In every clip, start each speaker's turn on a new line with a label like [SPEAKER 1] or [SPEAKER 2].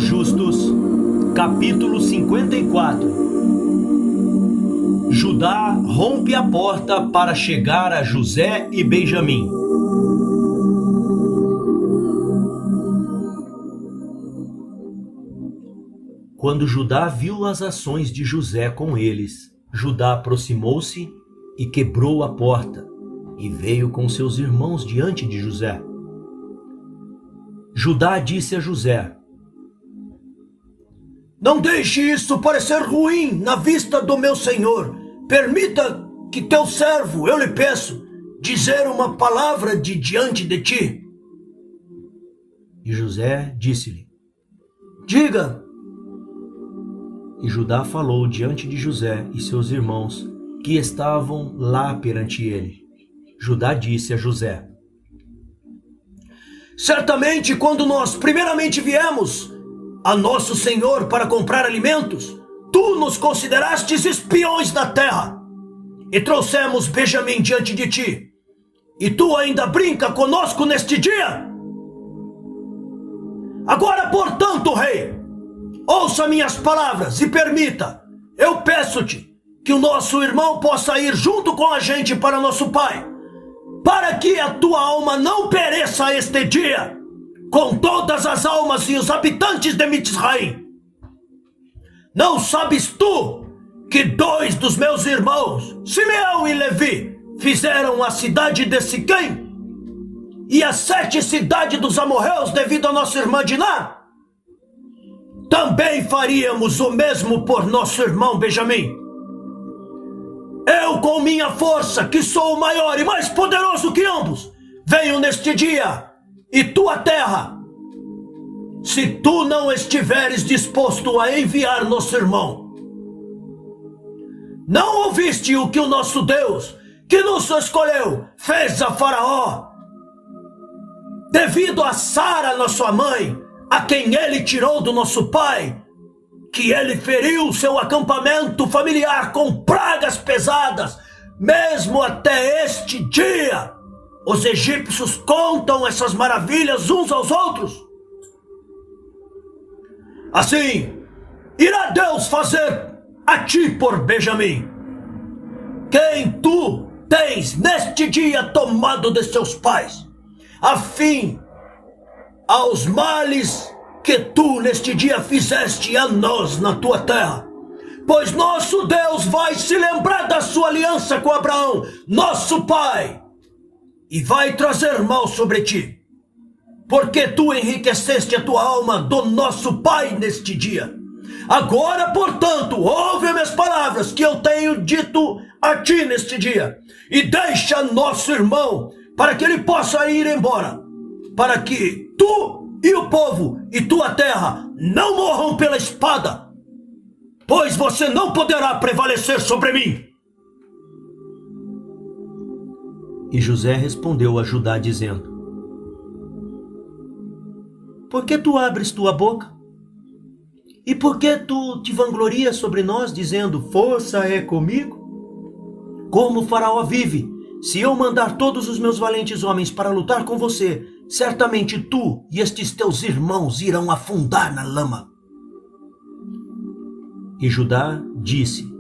[SPEAKER 1] dos Justos, capítulo 54. Judá rompe a porta para chegar a José e Benjamim. Quando Judá viu as ações de José com eles, Judá aproximou-se e quebrou a porta, e veio com seus irmãos diante de José. Judá disse a José:
[SPEAKER 2] Não deixe isso parecer ruim na vista do meu senhor. Permita que teu servo, eu lhe peço, dizer uma palavra de diante de ti.
[SPEAKER 1] E José disse-lhe:
[SPEAKER 2] Diga.
[SPEAKER 1] E Judá falou diante de José e seus irmãos, que estavam lá perante ele. Judá disse a José:
[SPEAKER 2] Certamente, quando nós primeiramente viemos a nosso senhor para comprar alimentos, tu nos considerastes espiões da terra, e trouxemos Benjamim diante de ti, e tu ainda brinca conosco neste dia? Agora, portanto, rei, ouça minhas palavras e permita, eu peço-te, que o nosso irmão possa ir junto com a gente para nosso pai, para que a tua alma não pereça este dia, com todas as almas e os habitantes de Mitzraim. Não sabes tu que 2 dos meus irmãos, Simeão e Levi, fizeram a cidade de Siquém e as 7 cidades dos amorreus devido a nossa irmã Diná? Também faríamos o mesmo por nosso irmão Benjamim. Eu, com minha força, que sou o maior e mais poderoso que ambos, venho neste dia, e tua terra, se tu não estiveres disposto a enviar nosso irmão. Não ouviste o que o nosso Deus, que nos escolheu, fez a Faraó? Devido a Sara, nossa mãe, a quem ele tirou do nosso pai, que ele feriu seu acampamento familiar com pragas pesadas, mesmo até este dia. Os egípcios contam essas maravilhas uns aos outros. Assim, irá Deus fazer a ti por Benjamim, quem tu tens neste dia tomado de seus pais, a fim aos males que tu neste dia fizeste a nós na tua terra. Pois nosso Deus vai se lembrar da sua aliança com Abraão, nosso pai, e vai trazer mal sobre ti, porque tu enriqueceste a tua alma do nosso pai neste dia. Agora, portanto, ouve minhas palavras que eu tenho dito a ti neste dia, e deixa nosso irmão, para que ele possa ir embora, para que tu e o povo e tua terra não morram pela espada, pois você não poderá prevalecer sobre mim.
[SPEAKER 1] E José respondeu a Judá dizendo: Por que tu abres tua boca? E por que tu te vanglorias sobre nós, dizendo: Força é comigo? Como o Faraó vive, se eu mandar todos os meus valentes homens para lutar com você, certamente tu e estes teus irmãos irão afundar na lama. E Judá disse: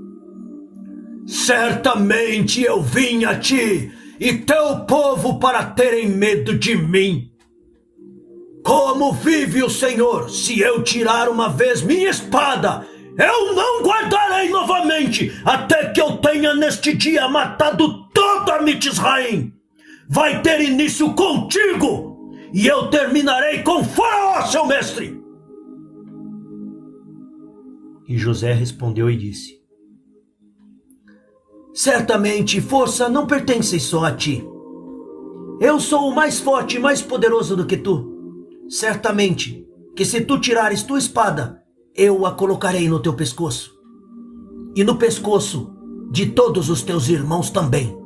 [SPEAKER 2] Certamente eu vim a ti e teu povo para terem medo de mim. Como vive o Senhor, se eu tirar uma vez minha espada, eu não guardarei novamente, até que eu tenha neste dia matado toda Mitzraim. Vai ter início contigo, e eu terminarei com Faraó, seu mestre.
[SPEAKER 1] E José respondeu e disse:
[SPEAKER 2] Certamente força não pertence só a ti. Eu sou o mais forte e mais poderoso do que tu. Certamente que se tu tirares tua espada, eu a colocarei no teu pescoço, e no pescoço de todos os teus irmãos também.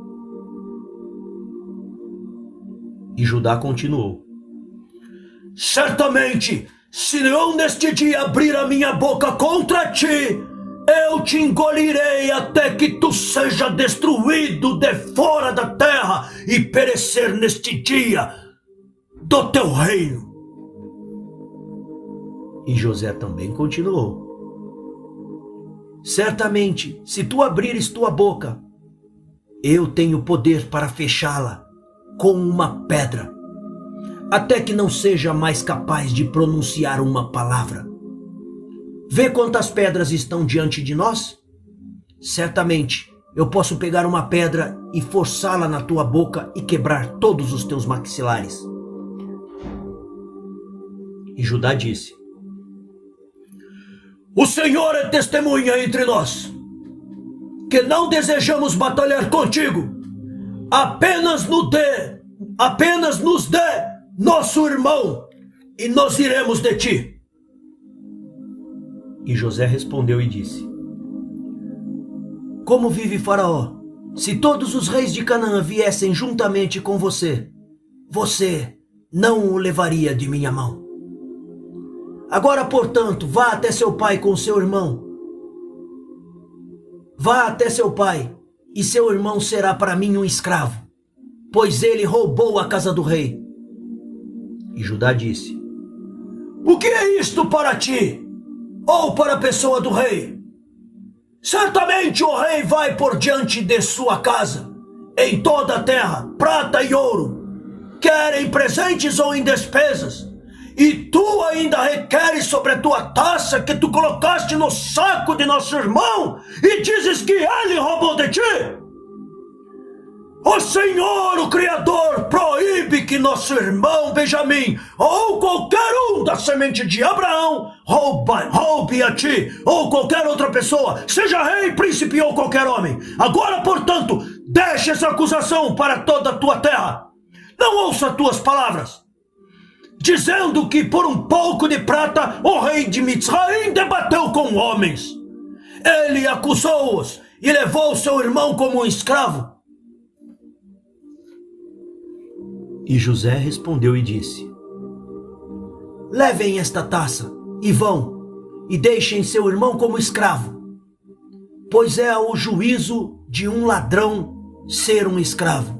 [SPEAKER 1] E Judá continuou:
[SPEAKER 2] Certamente, se eu neste dia abrir a minha boca contra ti, eu te engolirei até que tu seja destruído de fora da terra e perecer neste dia do teu reino.
[SPEAKER 1] E José também continuou: certamente, se tu abrires tua boca, eu tenho poder para fechá-la com uma pedra, até que não seja mais capaz de pronunciar uma palavra. Vê quantas pedras estão diante de nós? Certamente, eu posso pegar uma pedra e forçá-la na tua boca e quebrar todos os teus maxilares. E Judá disse:
[SPEAKER 2] o Senhor é testemunha entre nós, que não desejamos batalhar contigo. Apenas nos dê nosso irmão e nós iremos de ti.
[SPEAKER 1] E José respondeu e disse: como vive Faraó, se todos os reis de Canaã viessem juntamente com você, você não o levaria de minha mão. Agora, portanto, vá até seu pai com seu irmão. Vá até seu pai, e seu irmão será para mim um escravo, pois ele roubou a casa do rei. E Judá disse:
[SPEAKER 2] o que é isto para ti, ou para a pessoa do rei? Certamente o rei vai por diante de sua casa, em toda a terra, prata e ouro, quer em presentes ou em despesas. E tu ainda requeres sobre a tua taça que tu colocaste no saco de nosso irmão e dizes que ele roubou de ti? O Senhor, o Criador, proíbe que nosso irmão Benjamim ou qualquer um da semente de Abraão roube a ti ou qualquer outra pessoa, seja rei, príncipe ou qualquer homem. Agora, portanto, deixa essa acusação para toda a tua terra. Não ouça tuas palavras, dizendo que por um pouco de prata o rei de Mitzraim debateu com homens. Ele acusou-os e levou seu irmão como um escravo.
[SPEAKER 1] E José respondeu e disse: levem esta taça e vão, e deixem seu irmão como escravo, pois é o juízo de um ladrão ser um escravo.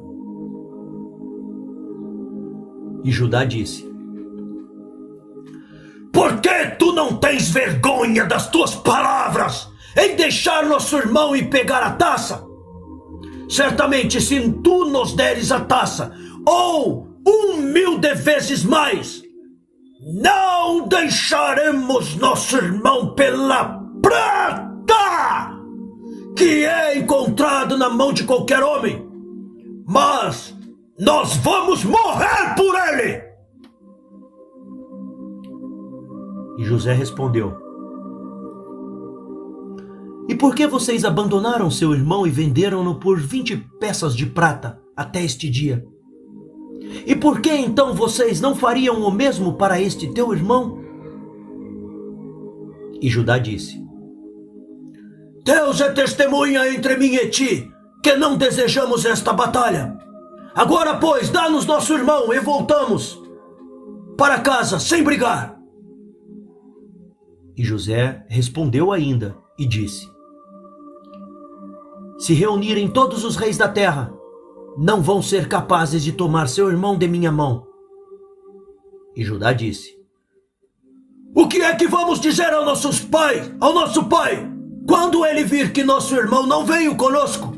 [SPEAKER 1] E Judá disse:
[SPEAKER 2] por que tu não tens vergonha das tuas palavras em deixar nosso irmão e pegar a taça? Certamente, se tu nos deres a taça, ou 1.000 de vezes mais, não deixaremos nosso irmão pela prata que é encontrado na mão de qualquer homem, mas nós vamos morrer por ele.
[SPEAKER 1] E José respondeu: e por que vocês abandonaram seu irmão e venderam-no por 20 peças de prata até este dia? E por que então vocês não fariam o mesmo para este teu irmão? E Judá disse:
[SPEAKER 2] Deus é testemunha entre mim e ti, que não desejamos esta batalha. Agora, pois, dá-nos nosso irmão e voltamos para casa sem brigar.
[SPEAKER 1] E José respondeu ainda e disse: se reunirem todos os reis da terra, não vão ser capazes de tomar seu irmão de minha mão. E Judá disse:
[SPEAKER 2] o que é que vamos dizer ao nosso pai, quando ele vir que nosso irmão não veio conosco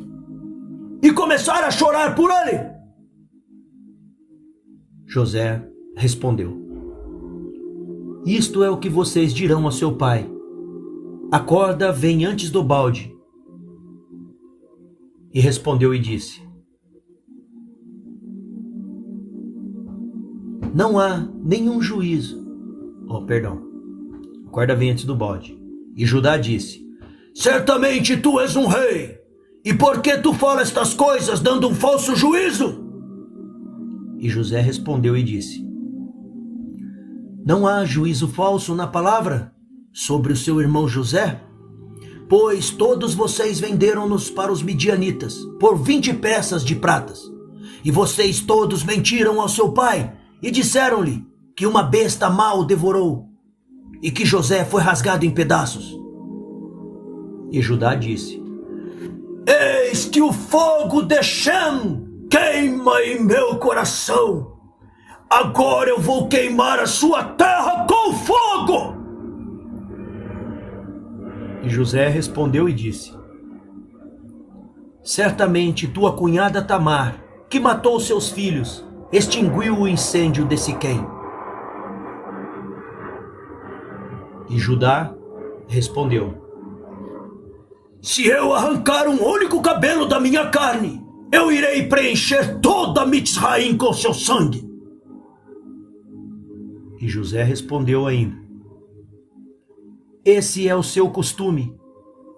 [SPEAKER 2] e começar a chorar por ele?
[SPEAKER 1] José respondeu: isto é o que vocês dirão a seu pai: a corda vem antes do balde. E respondeu e disse: não há nenhum juízo. A corda vem antes do balde. E Judá disse:
[SPEAKER 2] certamente tu és um rei, e por que tu fala estas coisas dando um falso juízo?
[SPEAKER 1] E José respondeu e disse: não há juízo falso na palavra sobre o seu irmão José? Pois todos vocês venderam-nos para os midianitas por 20 peças de pratas. E vocês todos mentiram ao seu pai e disseram-lhe que uma besta má o devorou e que José foi rasgado em pedaços. E Judá disse:
[SPEAKER 2] eis que o fogo de Shem queima em meu coração. Agora eu vou queimar a sua terra com fogo.
[SPEAKER 1] E José respondeu e disse: certamente tua cunhada Tamar, que matou seus filhos, extinguiu o incêndio de Siquém. E Judá respondeu:
[SPEAKER 2] se eu arrancar um único cabelo da minha carne, eu irei preencher toda Mitzraim com seu sangue.
[SPEAKER 1] E José respondeu ainda: esse é o seu costume,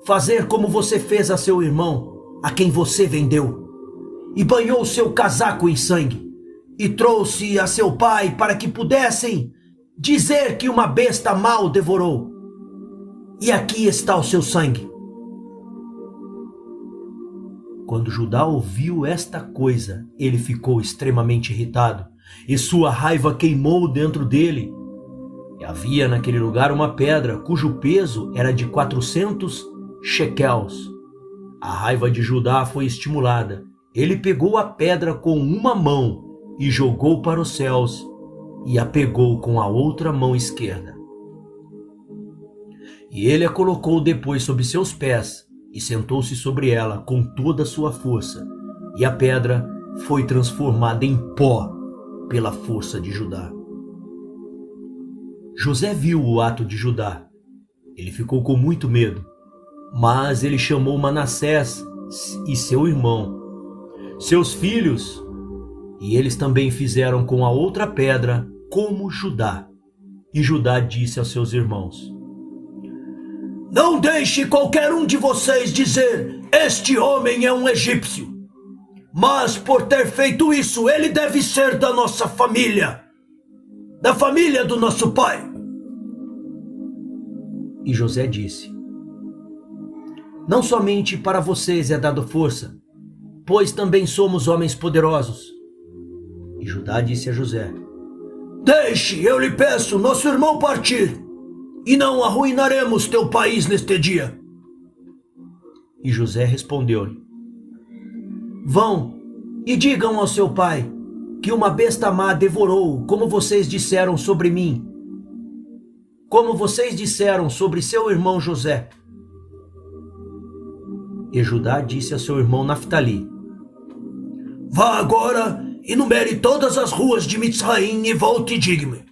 [SPEAKER 1] fazer como você fez a seu irmão, a quem você vendeu, e banhou seu casaco em sangue, e trouxe a seu pai para que pudessem dizer que uma besta mal devorou. E aqui está o seu sangue. Quando Judá ouviu esta coisa, ele ficou extremamente irritado, e sua raiva queimou dentro dele. E havia naquele lugar uma pedra, cujo peso era de 400 shekels. A raiva de Judá foi estimulada. Ele pegou a pedra com uma mão e jogou para os céus, e a pegou com a outra mão esquerda. E ele a colocou depois sob seus pés, e sentou-se sobre ela com toda a sua força, e a pedra foi transformada em pó pela força de Judá. José viu o ato de Judá. Ele ficou com muito medo, mas ele chamou Manassés e seu irmão, seus filhos, e eles também fizeram com a outra pedra como Judá. E Judá disse aos seus irmãos:
[SPEAKER 2] não deixe qualquer um de vocês dizer, este homem é um egípcio. Mas por ter feito isso, ele deve ser da nossa família, da família do nosso pai.
[SPEAKER 1] E José disse: não somente para vocês é dado força, pois também somos homens poderosos. E Judá disse a José:
[SPEAKER 2] deixe, eu lhe peço, nosso irmão partir, e não arruinaremos teu país neste dia.
[SPEAKER 1] E José respondeu-lhe: vão e digam ao seu pai que uma besta má devorou, como vocês disseram sobre mim, como vocês disseram sobre seu irmão José. E Judá disse a seu irmão Naftali:
[SPEAKER 2] vá agora e numere todas as ruas de Mitzraim e volte e diga-me.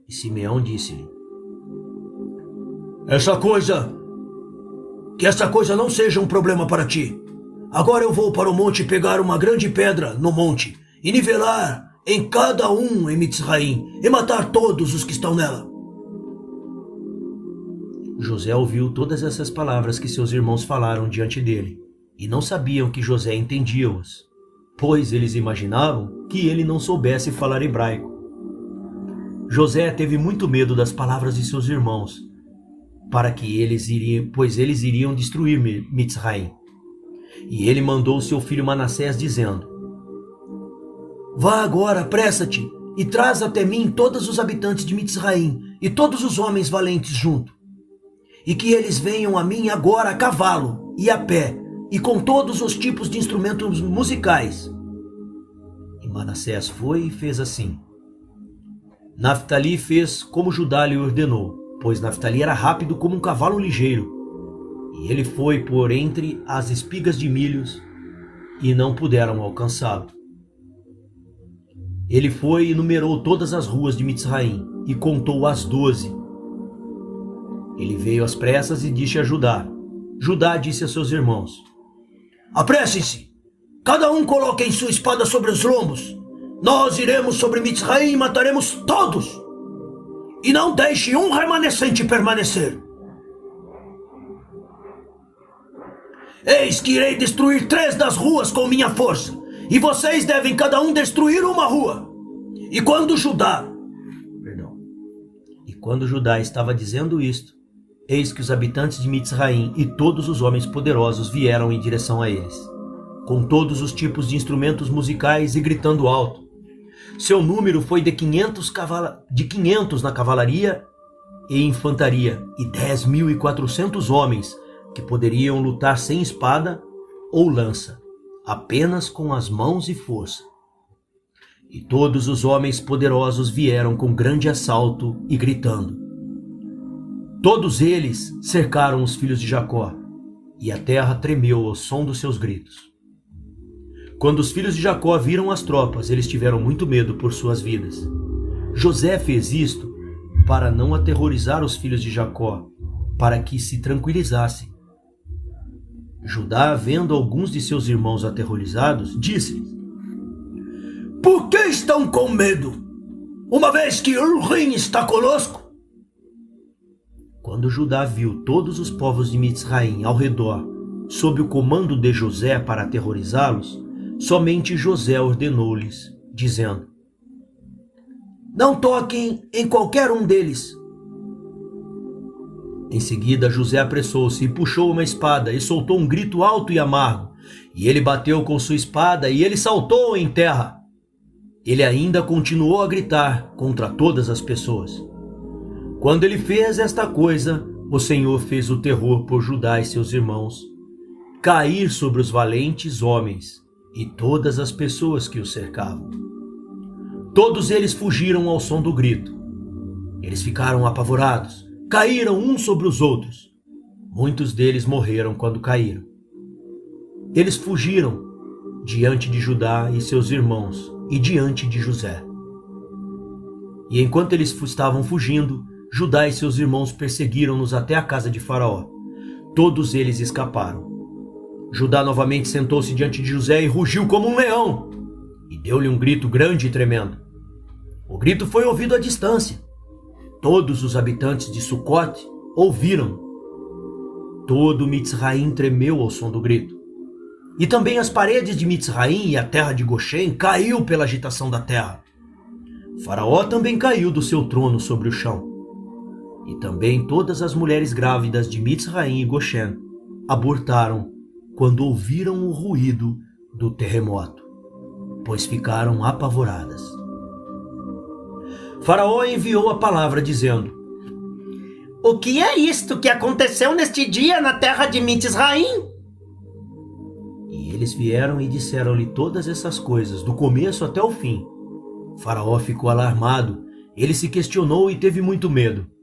[SPEAKER 1] E Simeão disse-lhe:
[SPEAKER 2] que essa coisa não seja um problema para ti. Agora eu vou para o monte pegar uma grande pedra no monte e nivelar em cada um em Mitzraim e matar todos os que estão nela.
[SPEAKER 1] José ouviu todas essas palavras que seus irmãos falaram diante dele, e não sabiam que José entendia-os, pois eles imaginavam que ele não soubesse falar hebraico. José teve muito medo das palavras de seus irmãos, pois eles iriam destruir Mitzraim. E ele mandou seu filho Manassés, dizendo:
[SPEAKER 2] vá agora, apressa-te, e traz até mim todos os habitantes de Mitzraim, e todos os homens valentes junto. E que eles venham a mim agora a cavalo, e a pé, e com todos os tipos de instrumentos musicais. E Manassés foi e fez assim. Naftali fez como Judá lhe ordenou, pois Naftali era rápido como um cavalo ligeiro. E ele foi por entre as espigas de milhos, e não puderam alcançá-lo. Ele foi e numerou todas as ruas de Mitzraim, e contou as 12. Ele veio às pressas e disse a Judá. Judá disse a seus irmãos: apressem-se, cada um coloque em sua espada sobre os lombos. Nós iremos sobre Mitzraim e mataremos todos, e não deixe um remanescente permanecer. Eis que irei destruir 3 das ruas com minha força, e vocês devem cada um destruir uma rua. E quando Judá estava dizendo isto, eis que os habitantes de Mitzraim e todos os homens poderosos vieram em direção a eles, com todos os tipos de instrumentos musicais e gritando alto. Seu número foi de 500 na cavalaria e infantaria, e 10.400 homens que poderiam lutar sem espada ou lança, apenas com as mãos e força. E todos os homens poderosos vieram com grande assalto e gritando:
[SPEAKER 1] Todos eles cercaram os filhos de Jacó, e a terra tremeu ao som dos seus gritos. Quando os filhos de Jacó viram as tropas, eles tiveram muito medo por suas vidas. José fez isto para não aterrorizar os filhos de Jacó, para que se tranquilizassem. Judá, vendo alguns de seus irmãos aterrorizados, disse-lhes:
[SPEAKER 2] Por que estão com medo, uma vez que Elohim está conosco?
[SPEAKER 1] Quando Judá viu todos os povos de Mitzraim ao redor, sob o comando de José para aterrorizá-los, somente José ordenou-lhes, dizendo: Não toquem em qualquer um deles. Em seguida, José apressou-se e puxou uma espada e soltou um grito alto e amargo. E ele bateu com sua espada e ele saltou em terra. Ele ainda continuou a gritar contra todas as pessoas. Quando ele fez esta coisa, o Senhor fez o terror por Judá e seus irmãos cair sobre os valentes homens e todas as pessoas que os cercavam. Todos eles fugiram ao som do grito. Eles ficaram apavorados, caíram uns sobre os outros. Muitos deles morreram quando caíram. Eles fugiram diante de Judá e seus irmãos e diante de José. E enquanto eles estavam fugindo, Judá e seus irmãos perseguiram-nos até a casa de Faraó. Todos eles escaparam. Judá novamente sentou-se diante de José e rugiu como um leão, e deu-lhe um grito grande e tremendo. O grito foi ouvido à distância. Todos os habitantes de Sucote ouviram. Todo Mitzraim tremeu ao som do grito. E também as paredes de Mitzraim e a terra de Goshen caiu pela agitação da terra. Faraó também caiu do seu trono sobre o chão. E também todas as mulheres grávidas de Mitzraim e Goshen abortaram quando ouviram o ruído do terremoto, pois ficaram apavoradas. Faraó enviou a palavra dizendo:
[SPEAKER 3] O que é isto que aconteceu neste dia na terra de Mitzraim?
[SPEAKER 1] E eles vieram e disseram-lhe todas essas coisas, do começo até o fim. Faraó ficou alarmado, ele se questionou e teve muito medo.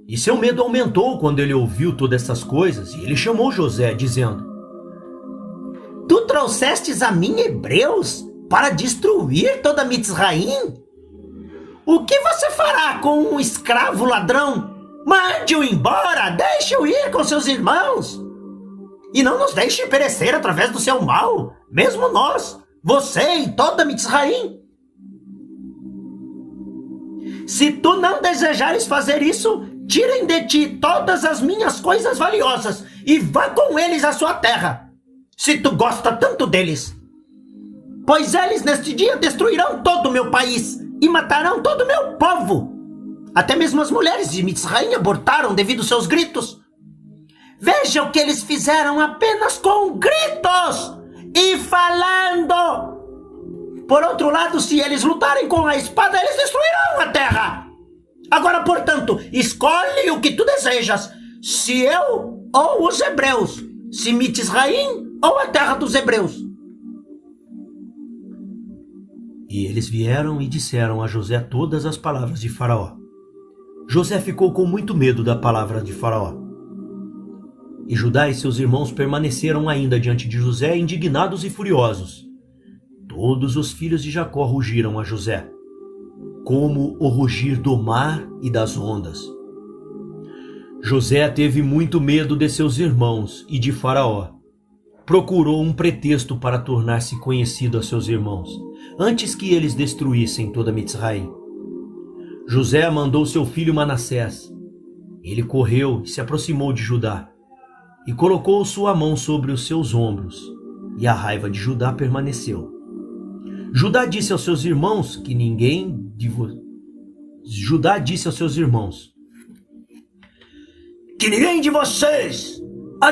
[SPEAKER 1] E seu medo aumentou quando ele ouviu todas essas coisas, e ele chamou José, dizendo:
[SPEAKER 3] Tu trouxestes a mim hebreus para destruir toda Mitzraim? O que você fará com um escravo ladrão? Mande-o embora, deixe-o ir com seus irmãos. E não nos deixe perecer através do seu mal, mesmo nós, você e toda Mitzraim. Se tu não desejares fazer isso, tirem de ti todas as minhas coisas valiosas e vá com eles à sua terra, se tu gosta tanto deles. Pois eles neste dia destruirão todo o meu país e matarão todo o meu povo. Até mesmo as mulheres de Mitzraim abortaram devido aos seus gritos. Veja o que eles fizeram apenas com gritos e falando. Por outro lado, se eles lutarem com a espada, eles destruirão a terra. Agora, portanto, escolhe o que tu desejas, se eu ou os hebreus, se Mitzraim ou a terra dos hebreus.
[SPEAKER 1] E eles vieram e disseram a José todas as palavras de Faraó. José ficou com muito medo da palavra de Faraó. E Judá e seus irmãos permaneceram ainda diante de José, indignados e furiosos. Todos os filhos de Jacó rugiram a José, como o rugir do mar e das ondas. José teve muito medo de seus irmãos e de Faraó. Procurou um pretexto para tornar-se conhecido a seus irmãos, antes que eles destruíssem toda Mitzraim. José mandou seu filho Manassés. Ele correu e se aproximou de Judá, e colocou sua mão sobre os seus ombros, e a raiva de Judá permaneceu. Judá disse aos seus irmãos que Judá disse aos seus irmãos:
[SPEAKER 2] Que ninguém de vocês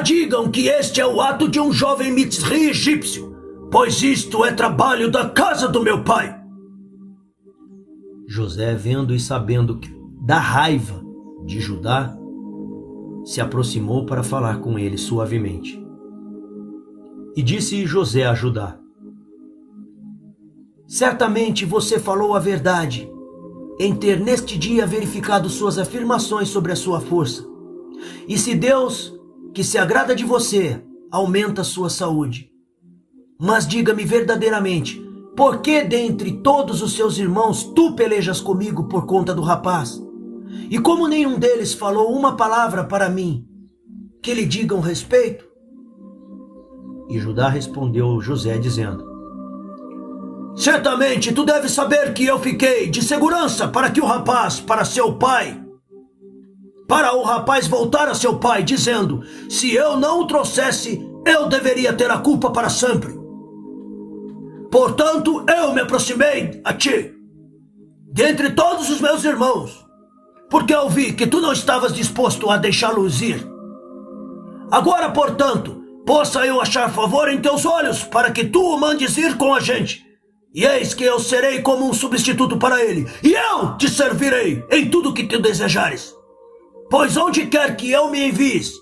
[SPEAKER 2] digam que este é o ato de um jovem Mitzri egípcio, pois isto é trabalho da casa do meu pai.
[SPEAKER 1] José, vendo e sabendo da raiva de Judá, se aproximou para falar com ele suavemente. E disse José a Judá: Certamente você falou a verdade. em ter neste dia verificado suas afirmações sobre a sua força. E se Deus, que se agrada de você, aumenta a sua saúde. Mas diga-me verdadeiramente, por que dentre todos os seus irmãos tu pelejas comigo por conta do rapaz? E como nenhum deles falou uma palavra para mim, que lhe digam respeito? E Judá respondeu a José dizendo:
[SPEAKER 2] certamente tu deves saber que eu fiquei de segurança para que o rapaz, para o rapaz voltar a seu pai, dizendo: se eu não o trouxesse, eu deveria ter a culpa para sempre. Portanto, eu me aproximei a ti, dentre todos os meus irmãos, porque eu vi que tu não estavas disposto a deixá-los ir. Agora, portanto, possa eu achar favor em teus olhos, para que tu o mandes ir com a gente. E eis que eu serei como um substituto para ele, e eu te servirei em tudo que tu desejares. Pois onde quer que eu me envies,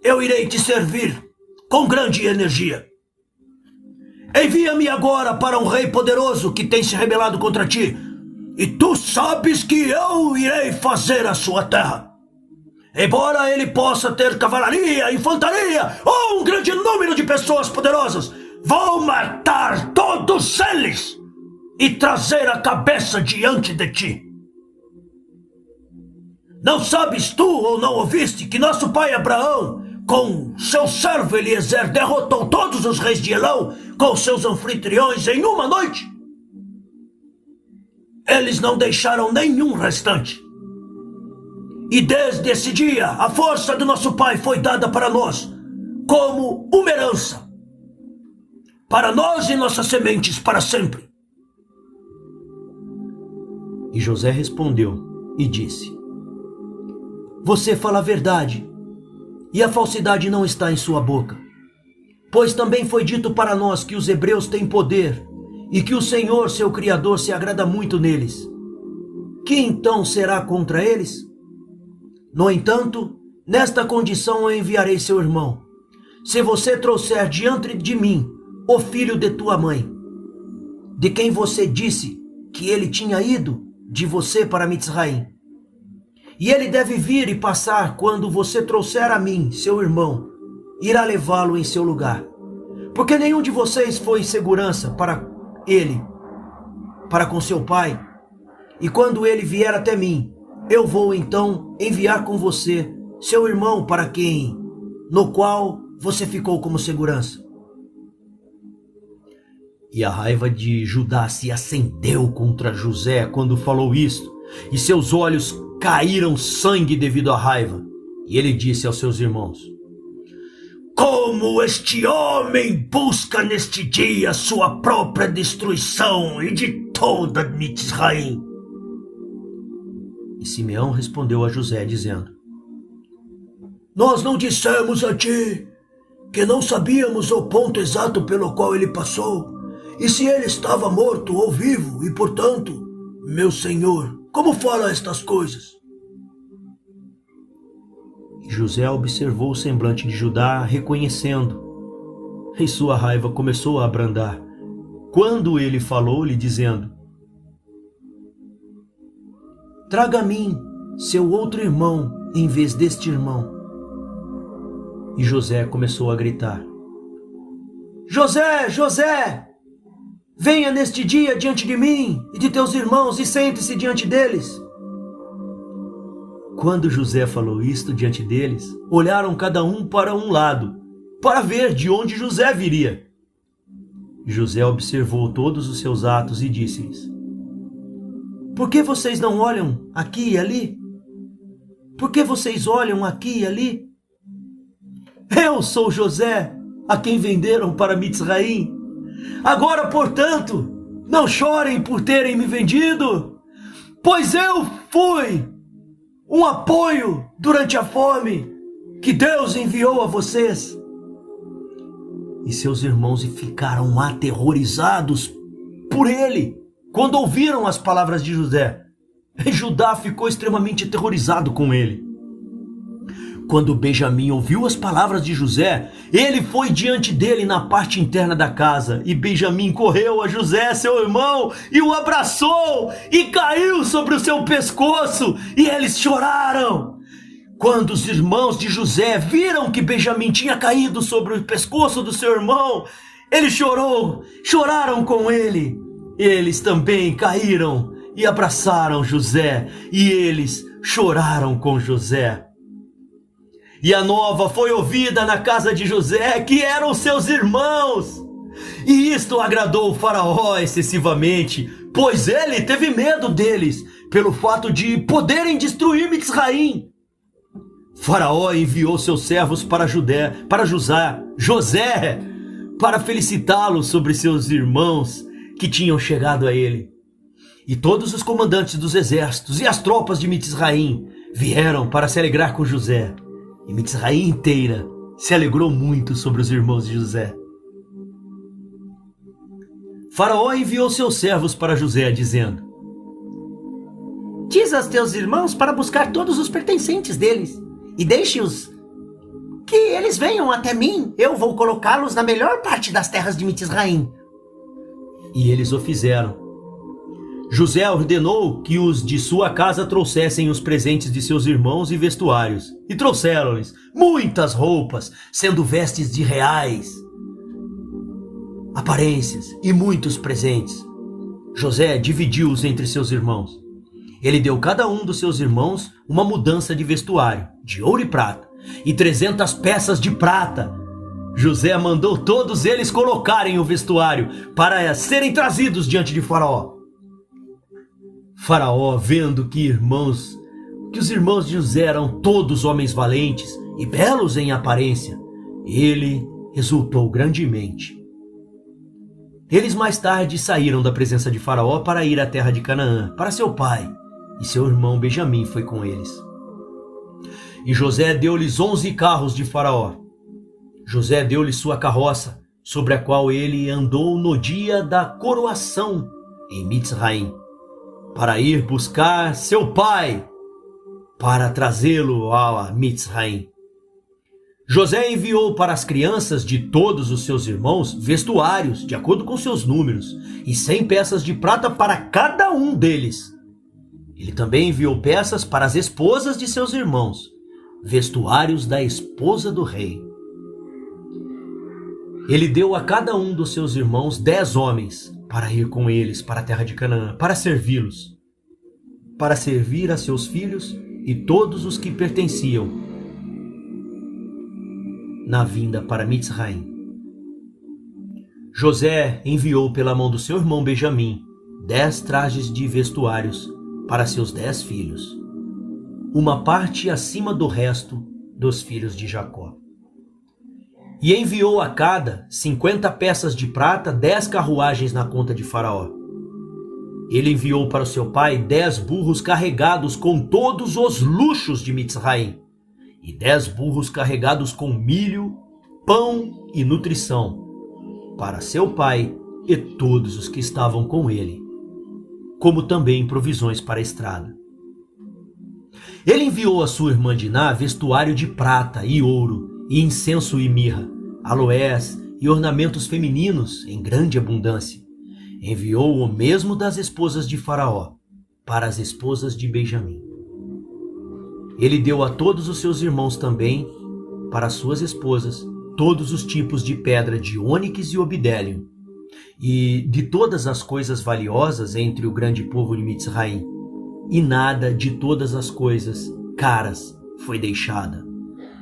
[SPEAKER 2] eu irei te servir com grande energia. Envia-me agora para um rei poderoso que tem se rebelado contra ti, e tu sabes que eu irei fazer a sua terra. Embora ele possa ter cavalaria, infantaria ou um grande número de pessoas poderosas, vou matar todos eles e trazer a cabeça diante de ti. Não sabes tu ou não ouviste que nosso pai Abraão, com seu servo Eliezer, derrotou todos os reis de Elão com seus anfitriões em uma noite? Eles não deixaram nenhum restante. E desde esse dia, a força do nosso pai foi dada para nós como uma herança, para nós e nossas sementes para sempre.
[SPEAKER 1] E José respondeu e disse: você fala a verdade, e a falsidade não está em sua boca. Pois também foi dito para nós que os hebreus têm poder, e que o Senhor, seu Criador, se agrada muito neles. Que então será contra eles? No entanto, nesta condição eu enviarei seu irmão, se você trouxer diante de mim o filho de tua mãe, de quem você disse que ele tinha ido de você para Mitzraim. E ele deve vir e passar quando você trouxer a mim, seu irmão, irá levá-lo em seu lugar. Porque nenhum de vocês foi em segurança para ele, para com seu pai. E quando ele vier até mim, eu vou então enviar com você seu irmão para quem, no qual você ficou como segurança. E a raiva de Judá se acendeu contra José quando falou isto, e seus olhos caíram sangue devido à raiva. E ele disse aos seus irmãos: como este homem busca neste dia sua própria destruição e de toda Mitzraim. E Simeão respondeu a José dizendo: nós não dissemos a ti que não sabíamos o ponto exato pelo qual ele passou, e se ele estava morto ou vivo, e portanto, meu senhor, como fala estas coisas? E José observou o semblante de Judá, reconhecendo, e sua raiva começou a abrandar, quando ele falou-lhe dizendo: traga a mim seu outro irmão em vez deste irmão. E José começou a gritar: José, José! Venha neste dia diante de mim e de teus irmãos e sente-se diante deles. Quando José falou isto diante deles, olharam cada um para um lado, para ver de onde José viria. José observou todos os seus atos e disse-lhes: por que vocês não olham aqui e ali? Por que vocês olham aqui e ali? Eu sou José, a quem venderam para Mitzraim. Agora, portanto, não chorem por terem me vendido, pois eu fui um apoio durante a fome que Deus enviou a vocês. E seus irmãos ficaram aterrorizados por ele quando ouviram as palavras de José. E Judá ficou extremamente aterrorizado com ele. Quando Benjamim ouviu as palavras de José, ele foi diante dele na parte interna da casa, e Benjamim correu a José, seu irmão, e o abraçou, e caiu sobre o seu pescoço, e eles choraram. Quando os irmãos de José viram que Benjamim tinha caído sobre o pescoço do seu irmão, ele choraram com ele. Eles também caíram e abraçaram José, e eles choraram com José. E a nova foi ouvida na casa de José, que eram seus irmãos. E isto agradou o faraó excessivamente, pois ele teve medo deles, pelo fato de poderem destruir Mitzraim. Faraó enviou seus servos para José, para felicitá-lo sobre seus irmãos que tinham chegado a ele. E todos os comandantes dos exércitos e as tropas de Mitzraim vieram para se alegrar com José. E Mitzraim inteira se alegrou muito sobre os irmãos de José. Faraó enviou seus servos para José, dizendo:
[SPEAKER 3] diz aos teus irmãos para buscar todos os pertencentes deles, e deixe-os que eles venham até mim. Eu vou colocá-los na melhor parte das terras de Mitzraim.
[SPEAKER 1] E eles o fizeram. José ordenou que os de sua casa trouxessem os presentes de seus irmãos e vestuários, e trouxeram-lhes muitas roupas, sendo vestes de reais, aparências e muitos presentes. José dividiu-os entre seus irmãos. Ele deu a cada um dos seus irmãos uma mudança de vestuário, de ouro e prata, e 300 peças de prata. José mandou todos eles colocarem o vestuário para serem trazidos diante de Faraó. Faraó, vendo que os irmãos de José eram todos homens valentes e belos em aparência, ele exultou grandemente. Eles mais tarde saíram da presença de Faraó para ir à terra de Canaã, para seu pai, e seu irmão Benjamim foi com eles. E José deu-lhes 11 carros de Faraó. José deu-lhes sua carroça, sobre a qual ele andou no dia da coroação em Mitzraim, para ir buscar seu pai, para trazê-lo a Mitzraim. José enviou para as crianças de todos os seus irmãos vestuários, de acordo com seus números, e 100 peças de prata para cada um deles. Ele também enviou peças para as esposas de seus irmãos, vestuários da esposa do rei. Ele deu a cada um dos seus irmãos 10 homens, para ir com eles para a terra de Canaã, para servi-los, para servir a seus filhos e todos os que pertenciam na vinda para Mitzraim. José enviou pela mão do seu irmão Benjamim 10 trajes de vestuários para seus 10 filhos, uma parte acima do resto dos filhos de Jacó. E enviou a cada 50 peças de prata, 10 carruagens na conta de Faraó. Ele enviou para o seu pai 10 burros carregados com todos os luxos de Mitzraim, e 10 burros carregados com milho, pão e nutrição, para seu pai e todos os que estavam com ele, como também provisões para a estrada. Ele enviou a sua irmã Diná vestuário de prata e ouro, e incenso e mirra, aloés e ornamentos femininos em grande abundância. Enviou o mesmo das esposas de Faraó para as esposas de Benjamim. Ele deu a todos os seus irmãos também, para as suas esposas, todos os tipos de pedra de ônix e obidélio, e de todas as coisas valiosas entre o grande povo de Mitzraim, e nada de todas as coisas caras foi deixada.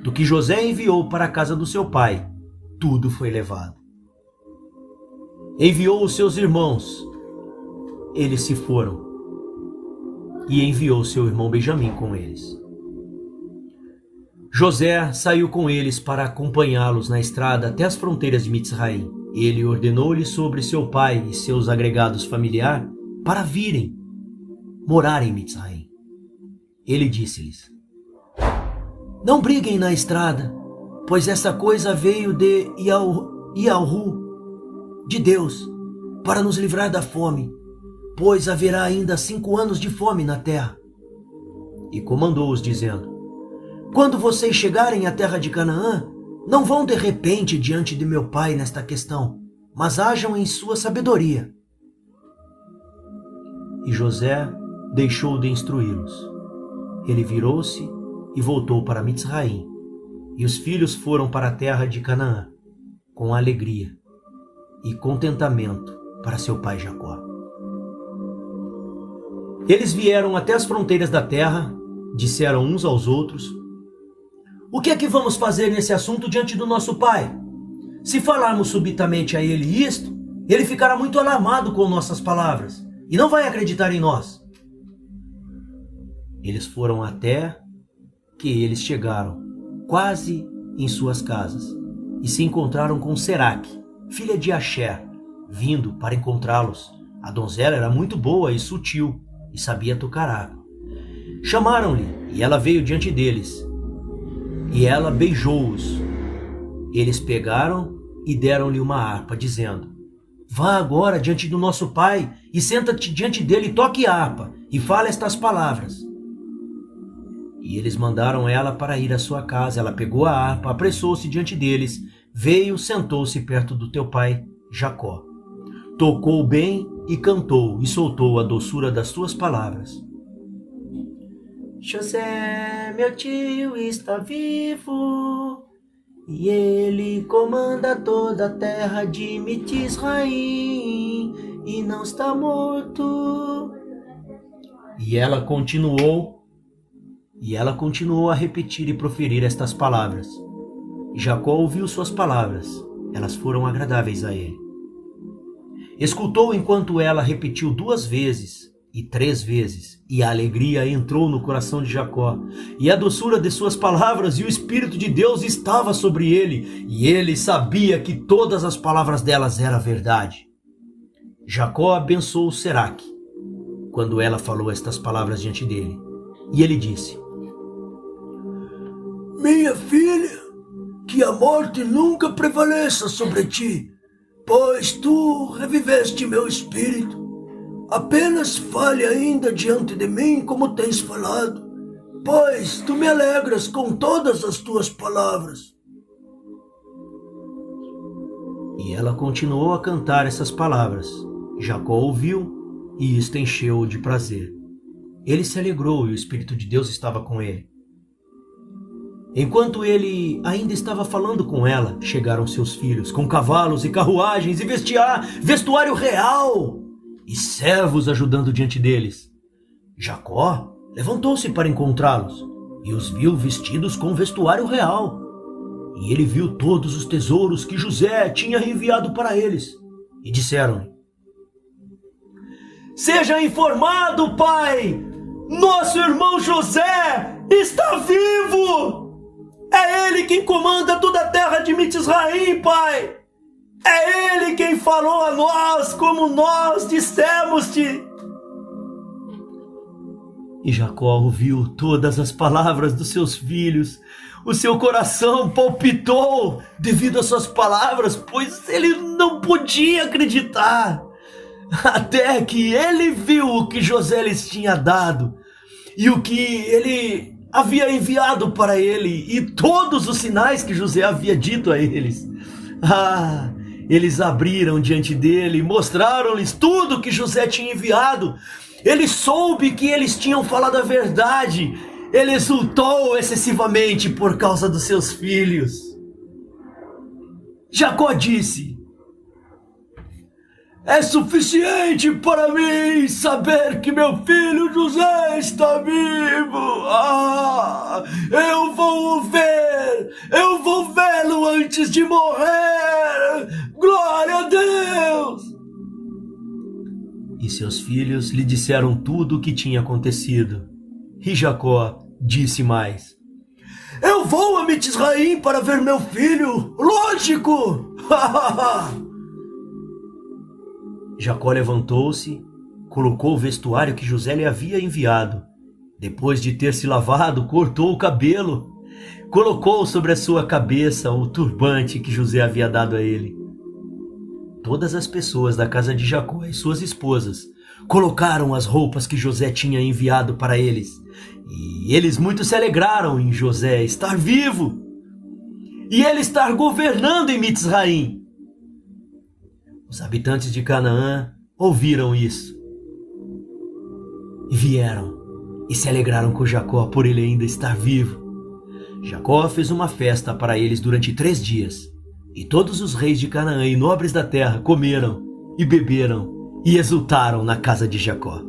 [SPEAKER 1] Do que José enviou para a casa do seu pai, tudo foi levado. Enviou os seus irmãos, eles se foram, e enviou seu irmão Benjamim com eles. José saiu com eles para acompanhá-los na estrada até as fronteiras de Mitzraim. Ele ordenou-lhe sobre seu pai e seus agregados familiares para virem morar em Mitzraim. Ele disse-lhes: não briguem na estrada, pois essa coisa veio de Yahu, de Deus, para nos livrar da fome, pois haverá ainda 5 anos de fome na terra. E comandou-os, dizendo: quando vocês chegarem à terra de Canaã, não vão de repente diante de meu pai nesta questão, mas hajam em sua sabedoria. E José deixou de instruí-los. Ele virou-se e voltou para Mitzraim, e os filhos foram para a terra de Canaã, com alegria e contentamento para seu pai Jacó. Eles vieram até as fronteiras da terra, disseram uns aos outros: o que é que vamos fazer nesse assunto diante do nosso pai? Se falarmos subitamente a ele isto, ele ficará muito alarmado com nossas palavras e não vai acreditar em nós. Eles foram até que eles chegaram quase em suas casas e se encontraram com Seraque, filha de Axer, vindo para encontrá-los. A donzela era muito boa e sutil e sabia tocar harpa. Chamaram-lhe e ela veio diante deles. E ela beijou-os. Eles pegaram e deram-lhe uma harpa, dizendo: vá agora diante do nosso pai e senta-te diante dele e toque a harpa e fala estas palavras. E eles mandaram ela para ir à sua casa. Ela pegou a harpa, apressou-se diante deles, veio, sentou-se perto do teu pai Jacó. Tocou bem e cantou e soltou a doçura das suas palavras. José, meu tio, está vivo, e ele comanda toda a terra de Mitzraim, e não está morto. E ela continuou a repetir e proferir estas palavras. E Jacó ouviu suas palavras, elas foram agradáveis a ele. Escutou enquanto ela repetiu 2 vezes e 3 vezes, e a alegria entrou no coração de Jacó, e a doçura de suas palavras, e o Espírito de Deus estava sobre ele, e ele sabia que todas as palavras delas eram verdade. Jacó abençoou Seraque, quando ela falou estas palavras diante dele, e ele disse:
[SPEAKER 2] minha filha, que a morte nunca prevaleça sobre ti, pois tu reviveste meu espírito. Apenas fale ainda diante de mim como tens falado, pois tu me alegras com todas as tuas palavras.
[SPEAKER 1] E ela continuou a cantar essas palavras. Jacó ouviu, e isto encheu-o de prazer. Ele se alegrou, e o Espírito de Deus estava com ele. Enquanto ele ainda estava falando com ela, chegaram seus filhos, com cavalos e carruagens e vestuário real, e servos ajudando diante deles. Jacó levantou-se para encontrá-los, e os viu vestidos com vestuário real. E ele viu todos os tesouros que José tinha enviado para eles, e disseram-lhe: seja informado, pai! Nosso irmão José está vivo! É ele quem comanda toda a terra de Mitzraim, pai! É ele quem falou a nós como nós dissemos-te! E Jacó ouviu todas as palavras dos seus filhos. O seu coração palpitou devido às suas palavras, pois ele não podia acreditar. Até que ele viu o que José lhes tinha dado e o que ele havia enviado para ele e todos os sinais que José havia dito a eles. Eles abriram diante dele, mostraram-lhes tudo que José tinha enviado. Ele soube que eles tinham falado a verdade. Ele exultou excessivamente por causa dos seus filhos. Jacó disse: é suficiente para mim saber que meu filho José está vivo. Eu vou vê-lo antes de morrer. Glória a Deus! E seus filhos lhe disseram tudo o que tinha acontecido. E Jacó disse mais: eu vou a Mitzraim para ver meu filho. Lógico! Jacó levantou-se, colocou o vestuário que José lhe havia enviado. Depois de ter se lavado, cortou o cabelo, colocou sobre a sua cabeça o turbante que José havia dado a ele. Todas as pessoas da casa de Jacó e suas esposas colocaram as roupas que José tinha enviado para eles. E eles muito se alegraram em José estar vivo e ele estar governando em Mitzraim. Os habitantes de Canaã ouviram isso e vieram e se alegraram com Jacó por ele ainda estar vivo. Jacó fez uma festa para eles durante 3 dias, e todos os reis de Canaã e nobres da terra comeram e beberam e exultaram na casa de Jacó.